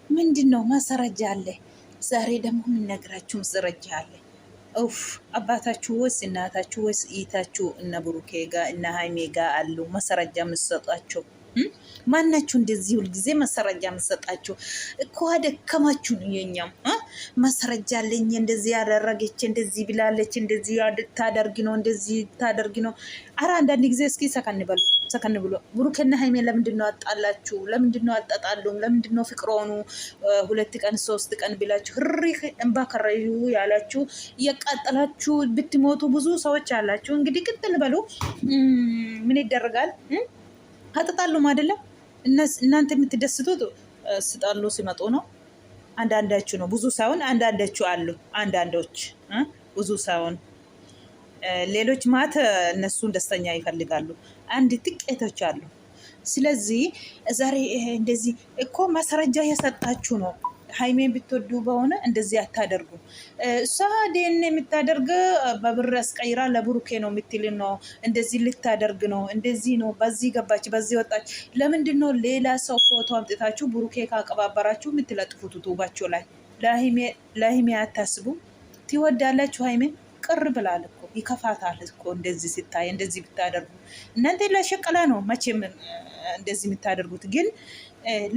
ምንድነው ማስረጃ አለ? ዛሬ ደግሞ የምነግራችሁ ማስረጃ አለ። ኡፍ አባታችሁ ወይስ እናታችሁ ወይስ እህታችሁ እነ ብሩኬ ጋ እነ ሃይሜ ጋ አሉ ማስረጃ የምትሰጣቸው? ማናችሁ እንደዚህ ሁልጊዜ ማስረጃ የምትሰጣቸው? እኮ አደከማችሁ ነው። የኛም ማስረጃ አለኝ፣ እንደዚህ ያደረገች፣ እንደዚህ ብላለች፣ እንደዚህ ታደርግ ነው፣ እንደዚህ ታደርግ ነው። አረ አንዳንድ ጊዜ እስኪ ሰከን ብሎ ብሩኬና ሃይሜ ለምንድን ነው አጣላችሁ? ለምንድን ነው አልጣጣሉም? ለምንድን ነው ፍቅር ሆኑ? 2 ቀን 3 ቀን ብላችሁ ህሪ እንባ ከረዩ ያላችሁ እያቃጠላችሁ ብትሞቱ ብዙ ሰዎች አላችሁ። እንግዲህ ቅጥል በሉ። ምን ይደረጋል? አጣጣሉም አይደለም። እናንተ የምትደስቱት ስጣሉ ሲመጡ ነው። አንዳንዳችሁ ነው፣ ብዙ ሳይሆን አንዳንዳችሁ አሉ። አንዳንዶች ብዙ ሳይሆን ሌሎች ማት እነሱን ደስተኛ ይፈልጋሉ። አንድ ጥቂቶች አሉ። ስለዚህ ዛሬ እንደዚህ እኮ ማስረጃ የሰጣችሁ ነው። ሃይሜን ብትወዱ በሆነ እንደዚህ አታደርጉ። እሷ ደን የምታደርግ በብር አስቀይራ ለብሩኬ ነው የምትል ነው። እንደዚህ ልታደርግ ነው፣ እንደዚህ ነው፣ በዚህ ገባች፣ በዚህ ወጣች። ለምንድን ነው ሌላ ሰው ፎቶ አምጥታችሁ ብሩኬ ካቀባበራችሁ የምትለጥፉት ቱባችሁ ላይ? ለሃይሜ አታስቡ? ትወዳላችሁ ሃይሜን? ቅር ብላል እኮ ይከፋታል እኮ እንደዚህ ሲታይ። እንደዚህ ብታደርጉ እናንተ ለሸቀላ ነው መቼም እንደዚህ የምታደርጉት። ግን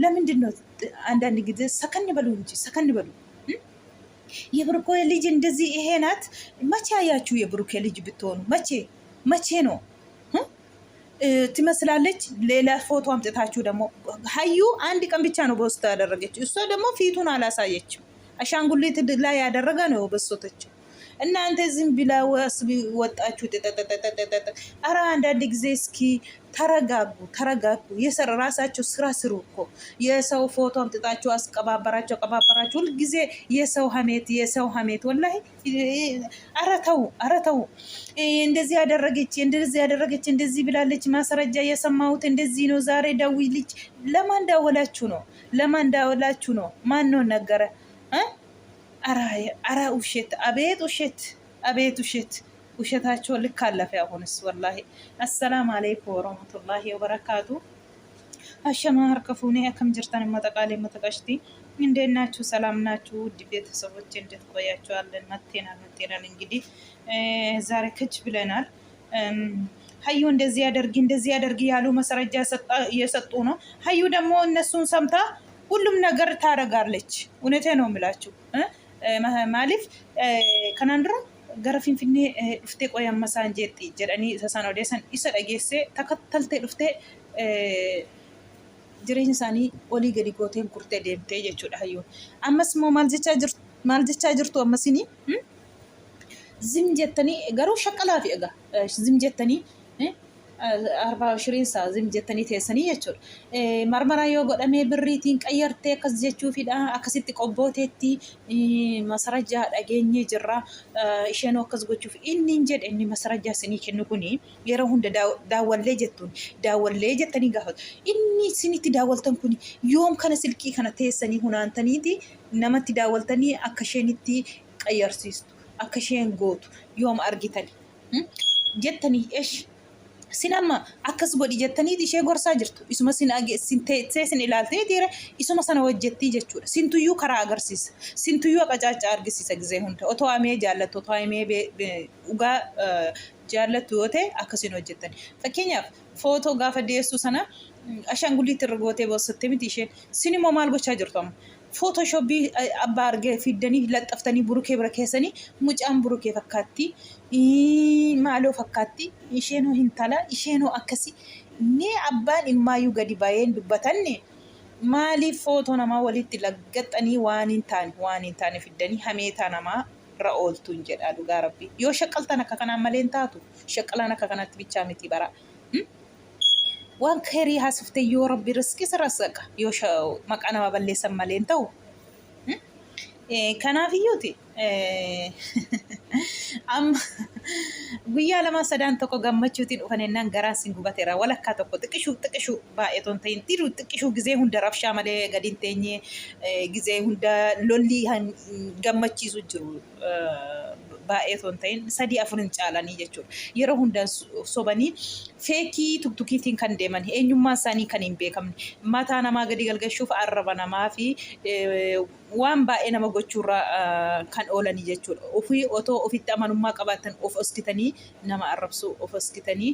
ለምንድን ነው አንዳንድ ጊዜ ሰከን በሉ እንጂ ሰከን በሉ። የብሩኬ ልጅ እንደዚህ ይሄ ናት። መቼ አያችሁ የብሩኬ ልጅ ብትሆኑ? መቼ ነው ትመስላለች። ሌላ ፎቶ አምጥታችሁ ደግሞ ሀዩ አንድ ቀን ብቻ ነው በውስጥ ያደረገች። እሷ ደግሞ ፊቱን አላሳየችም። አሻንጉሊት ላይ ያደረገ ነው በሶተችው። እናንተ ዝም ብላ ወጣችሁ። አረ አንዳንድ ጊዜ እስኪ ተረጋጉ። ራሳቸው ስራ ስሩ እኮ። የሰው ፎቶ አምጥጣችሁ አስቀባበራችሁ። ሁልጊዜ የሰው ሀሜት ወላሂ። ኧረ ተው። እንደዚህ ያደረገች እንደዚህ ብላለች፣ ማስረጃ የሰማሁት እንደዚህ ነው። ዛሬ ደውይልኝ። ለማን ዳወላችሁ ነው? ማን ነው ነገረ? አራ ውሸት! አቤት ውሸት! ውሸታቸው ልክ አለፈ። አሁንስ ወላሂ። አሰላም አለይኩም ወረህመቱላሂ ወበረካቱ። አሸማ ሀርከፉኔ አከም ጅርተን መጠቃሌ መጠቃሽቲ እንዴት ናችሁ? ሰላም ናችሁ? ውድ ቤተሰቦች እንዴት ቆያችኋለን? መጥተናል። እንግዲህ ዛሬ ከች ብለናል። ሀዩ እንደዚህ ያደርጊ ያሉ ማስረጃ እየሰጡ ነው። ሀዩ ደግሞ እነሱን ሰምታ ሁሉም ነገር ታረጋለች። እውነቴ ነው የምላችሁ። ማሊፍ ከናንድራ gara finfinnee dhuftee qoyammasaan jeetti jedhanii isaan odeessan isa dhageesse takattaltee dhuftee jireenya isaanii olii gadi gooteen kurtee deemtee jechuudha hayyuun. Ammas immoo maal jechaa jirtu ammasini zim jettanii garuu shaqqalaa fi egaa zim jettanii 24 saa zim jettanii teessanii jechuudha. Marmaraa yoo godhamee birriitiin qayyartee akkas jechuufidha. Akkasitti qobbooteetti masarajaa dhageenyee jirra. Isheen akkas gochuuf inni masarajaa isinii kennu kuni yeroo hunda daawwallee jettanii gaafatu. Inni isinitti daawwaltan kuni yoom kana silkii kana teessanii hunaantaniiti namatti daawwaltanii akka isheenitti qayyarsiistu, akka isheen gootu yoom argitani jettanii eesh sinama akkas godhi jettaniiti ishee gorsaa jirtu. Isuma sin ilaaltee dhiira isuma sana hojjettii jechuudha. Sintuyyuu karaa agarsiisa. Sintuyyuu qacaacaa argisiisa gisee hunda. Otoo amee jaallattu, otoo amee dhugaa jaallattu yoo ta'e akkasiin hojjettani. Fakkeenyaaf footoo gaafa dhiyeessuu sana ashaanguliitti irra gootee boossatti miti isheen. Sin immoo maal gochaa jirtu amma? Footooshooppii abbaa argee fiddanii laxxaftanii burukee bira keessanii mucaan burukee fakkaatti, maaloo fakkaatti, isheenoo hintala, isheenoo akkasi. Mee abbaan immaayyuu gadi baay'een dubbatanne maaliif footoo namaa walitti laggaxanii waan hin taane fiddanii hameetaa namaa irra ooltuun jedha dhugaa rabbii. Yoo shaqqaltan akka kanaan malee hin taatu. Shaqqalaan akka kanatti bichaa miti bara. Waan keerii haasofte yoo rabbi riskii sirrasaqa yoo maqaa nama balleessan malee hin ta'u. Kanaaf iyyuuti amma guyyaa lama sadaan tokko gammachuutiin dhufan garaan sin gubateera. Walakkaa tokko xiqqishuu baay'eetoon ta'in xiqqishuu gizee hunda rabshaa malee gadi hin teenye gizee hunda lolli gammachiisu jiru baay'ee ton ta'in sadii afurin caalanii jechuudha. Yeroo hundaan sobanii feekii tuktukiitiin kan deeman eenyummaa isaanii kan hin beekamne mataa namaa gadi galgalchuuf arraba namaa fi waan baay'ee nama gochuurra kan oolanii jechuudha. Ofii otoo ofitti amanummaa qabaatan of oskitanii nama arrabsu of oskitanii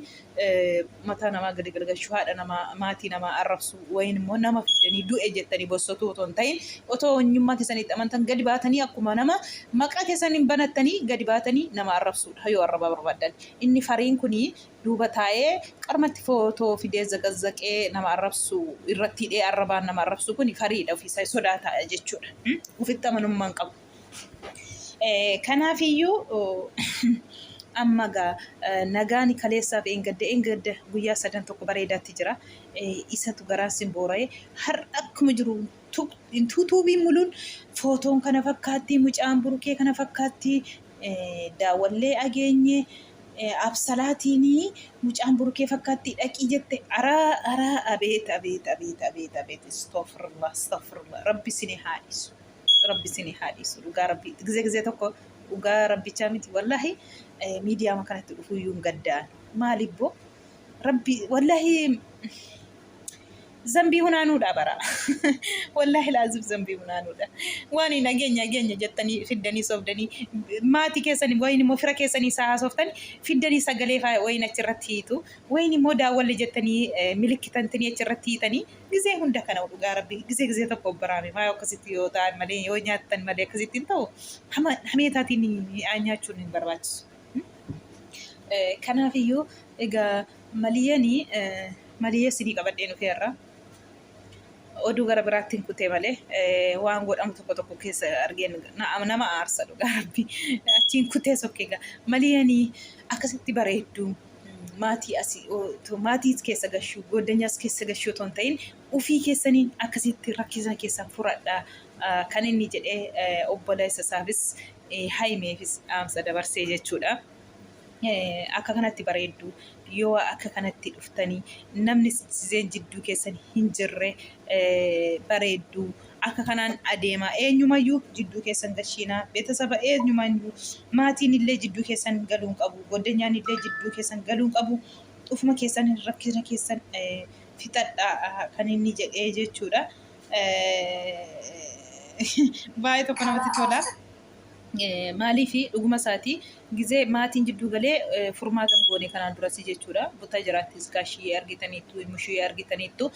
mataa namaa gadi galgalchuu haadha namaa maatii namaa arrabsu wayin immoo nama fiddanii du'e jettanii bossotuu otoo hin ta'in otoo eenyummaa keessanitti amantan gadi baatanii akkuma nama maqaa keessaniin banattanii gadi baatanii nama arrabsuudha yoo arraba barbaadan. Inni fariin kunii duuba taa'ee qarmatti footoo fidee zaqazaqee nama arrabsu irratti hidhee arrabaan nama arrabsu kun fariidha ofiisaa sodaata jechuudha. Ofitti amanummaan qabu. Kanaafiyyuu amma gaa nagaan kaleessaaf engadda guyyaa sadan tokko bareedaatti jira. Isatu garaan simboora'ee har akkuma jiru tuutuubiin muluun footoon kana fakkaatti mucaan burukee kana fakkaatti daawwallee ageenye absalaatiin mucaan burukee fakkaatti dhaqii jette araa abeet astaghfirullah rabbi sini haadhisu dhugaa rabbi gizee tokko dhugaa rabbichaa miti wallahi miidiyaa kanatti dhufuuyyuu hin gadda'an maalibbo rabbi wallahi zambii hunaanuudha bara wallahi laazim zambii hunaanuudha waan nageenya jettanii fiddanii soofdanii maatii keessanii wayin immoo fira keessanii saasoftanii fiddanii sagalee faa wayin achirratti hiitu wayin immoo daawwalle jettanii milikkitantanii achirratti hiitanii gizee hunda kana dhugaa rabbi gizee tokko baraame maa akkasitti yoo ta'an malee yoo nyaattan malee akkasitti hin ta'u hameetaatiin nyaachuun hin barbaachisu. Kanaafiyyuu egaa maliyee sidii qabadhee dhufeerra. Oduu gara biraattiin kutee malee waan godhamu tokko keessa argeen nama aarsa dhugaa rabbi achiin kutee sokkeega maliyanii akkasitti bareeddu maatii keessa gashuu goddanyaas keessa gashuu otoo hin ta'in ofii keessaniin akkasitti rakkisan keessan furadhaa kan inni jedhee obboleessa isaafis haimeefis dhaamsa dabarsee jechuudha. Akka kanatti bareeddu yoo akka kanatti dhuftanii namni sizeen jidduu keessan hin jirre bareeddu akka kanaan adeema eenyumayyuu jidduu keessan gashiinaa beetasaba eenyumayyuu maatiin illee jidduu keessan galuun qabu goddanyaan illee jidduu keessan galuun qabu ufuma keessan rakkina keessan fixadhaa kan inni jedhee jechuudha. Baay'ee tokko namatti tola. Maaliifi dhuguma isaati gizee maatiin jidduu galee furmaatan goone kanaan durasi jechuudha. Butaa jiraattis gaashii argitaniittu mushii argitaniittu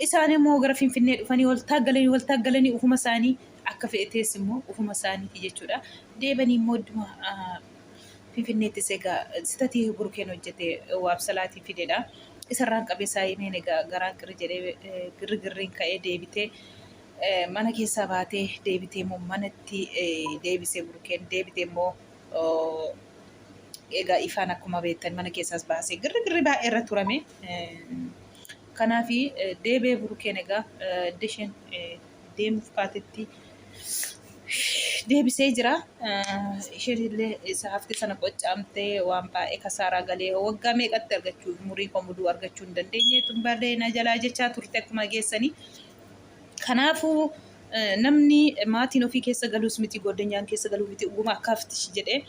isaan immoo gara Finfinnee dhufanii wal taaggalanii ufuma isaanii akka fe'etees immoo ufuma isaaniiti jechuudha. Deebanii immoo idduma Finfinneettis egaa sitatii burukeen hojjete waabsalaatii fidedha. Isarraan qabeessaa himeen egaa garaan qirri jedhee girgirriin ka'ee deebitee mana keessaa baatee deebitee immoo manatti deebisee burukeen deebitee immoo egaa ifaan akkuma beektan mana keessaas baasee girgirri baay'ee irra turame. Kanaafi deebee burukeen egaa isheen deemuuf kaatetti deebisee jira. Isheen illee isa hafte sana qoccaamtee waan baay'ee kasaaraa galee waggaa meeqatti argachuu umurii komuduu argachuu hin dandeenye tumbarree na jalaa jechaa turte akkuma geessanii. Kanaafuu namni maatiin ofii keessa galuus miti goddanyaan keessa galuu miti uguma akka haftishi jedhee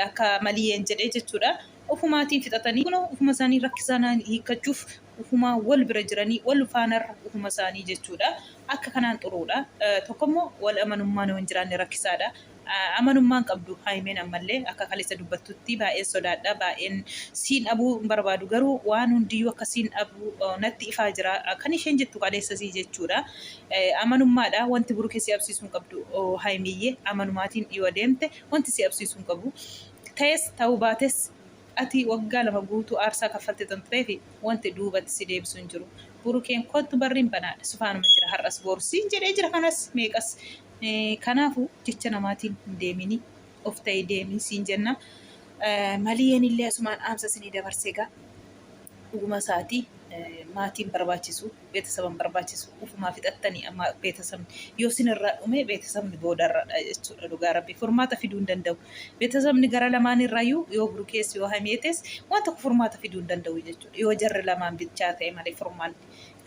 akka maliyeen jedhee jechuudha. Ufumaatiin fixatanii kun ufuma isaanii rakkisaan hiikachuuf ufuma wal bira jiranii wal faanarra ufuma isaanii jechuudha. Akka kanaan xuruudha. Tokkommoo wal amanummaan yoo hin jiraanne rakkisaadha. Amanummaan qabdu haimeen ammallee akka kaleessa dubbattutti baay'ee sodaadha. Baay'een siin dhabuu hin barbaadu garuu waan hundiyyuu akka siin dhabuu natti ifaa jira. Kan isheen jettu kaleessasii jechuudha. Amanummaadha. Wanti burukee si absiisuu hin qabdu haimiyyee amanumaatiin dhiyoo deemte wanti si absiisuu hin qabu. Ta'es ta'uu baates ati waggaa lama guutuu aarsaa kaffalte turtee fi wanti duubatti si deebisuu hin jiru. Burukeen kottu barriin banaadha. Sufaanuma jira har'as boorsiin jedhee jira kanas meeqas. Kanaafuu jecha namaatiin hin deemini of ta'ee deemii siin jenna. Maliyeen illee asumaan dhaamsa isinii dabarsee egaa dhuguma isaatii maatiin barbaachisu beetasaban barbaachisu ufumaa fixattanii amma beetasabni yoo sinirraa dhume beetasabni boodarradha jechuudha. Dhugaa rabbi furmaata fiduu hin danda'u. Beetasabni gara lamaan irraayyuu yoo burukees yoo hameetes waan tokko furmaata fiduu hin danda'u jechuudha. Yoo jarri lamaan bichaa ta'e malee furmaanni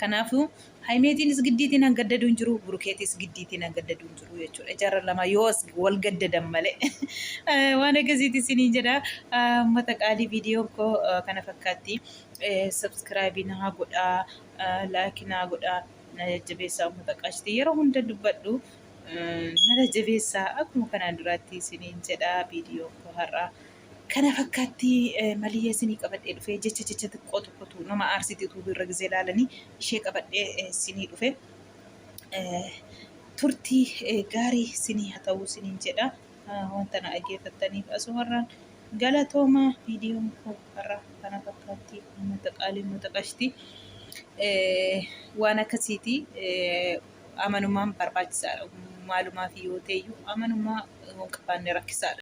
Kanaafuu Haayimeetiinis giddiitiin hangaddaduu hin jiru, Burukeetis giddiitiin hangaddaduu hin jiru jechuudha. Jarra lama yoos wal gaddadan malee. Waan akkasiiti isinii jedha. Uummata qaalii viidiyoon koo kana fakkaatti. Sabskiraayibii naa godhaa, laayikii naa godhaa, na jajjabeessaa uummata qaashtii yeroo hunda dubbadhu. Na jajjabeessaa akkuma kanaan duraatti isiniin jedha viidiyoon koo har'aa. Kana fakkaatti maliyyaa isinii qabadhee dhufee jecha xiqqoo tokkotu nama aarsitiitu irra gisee ilaalanii ishee qabadhee isinii dhufe. Turtii gaarii isinii haa ta'u isiniin jedha. Wanta na dhaggeeffattaniif asumarraan galatooma viidiyoon koo har'a kana fakkaatti uummata qaalii uummata qaashtii waan akkasiiti amanummaan barbaachisaadha. Maalumaaf yoo ta'eyyuu amanummaa qabaanne rakkisaadha.